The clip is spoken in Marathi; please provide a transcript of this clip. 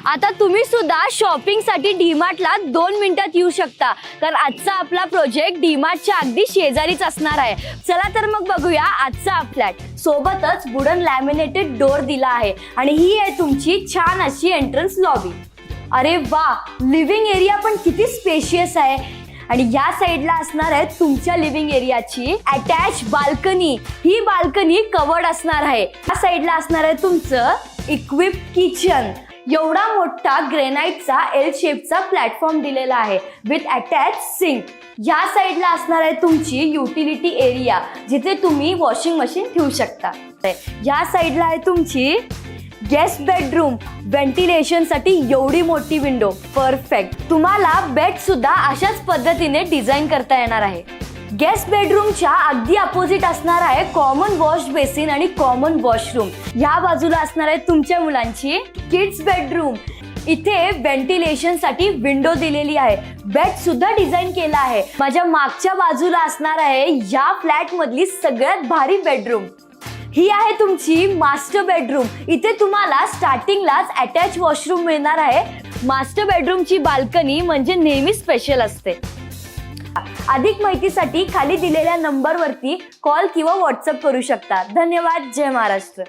आता तुम्ही सुद्धा शॉपिंगसाठी डीमार्टला 2 मिनिटात येऊ शकता, कारण आजचा आपला प्रोजेक्ट डीमार्टच्या अगदी शेजारीच असणार आहे. चला तर मग बघूया आजचा फ्लॅट. सोबतच वुडन लॅमिनेटेड डोर दिला आहे आणि ही आहे तुमची छान अशी एंट्रन्स लॉबी. अरे वा, लिव्हिंग एरिया पण किती स्पेशियस आहे. आणि या साइडला असणार आहे तुमच्या लिव्हिंग एरियाची अटॅच बाल्कनी. ही बाल्कनी कवर्ड असणार आहे. या साइडला असणार आहे तुमचं इक्विप किचन. एवढा मोठा ग्रेनाइटचा एल शेपचा प्लॅटफॉर्म दिलेला आहे विथ अटॅच सिंक. या साइडला असणार आहे तुमची युटिलिटी एरिया, जिथे तुम्ही वॉशिंग मशीन ठेवू शकता. या साइडला आहे तुमची गेस्ट बेडरूम. व्हेंटिलेशन साठी एवढी मोठी विंडो परफेक्ट. तुम्हाला बेड सुद्धा अशाच पद्धतीने डिझाईन करता येणार आहे. गेस्ट बेडरूमच्या अगदी अपोजिट असणार आहे कॉमन वॉश बेसिन आणि कॉमन वॉशरूम. या बाजूला असणार आहे तुमच्या मुलांची किड्स बेडरूम. इथे व्हेंटिलेशन साठी विंडो दिलेली आहे. बेड सुद्धा डिझाईन केला आहे. माझ्या मागच्या बाजूला असणार आहे या फ्लॅट मधली सगळ्यात भारी बेडरूम. ही आहे तुमची मास्टर बेडरूम. इथे तुम्हाला स्टार्टिंगलाच अटॅच वॉशरूम मिळणार आहे. मास्टर बेडरूमची बाल्कनी म्हणजे नेहमी स्पेशल असते. अधिक माहितीसाठी खाली दिलेल्या नंबरवरती कॉल किंवा व्हॉट्सअप करू शकता. धन्यवाद. जय महाराष्ट्र.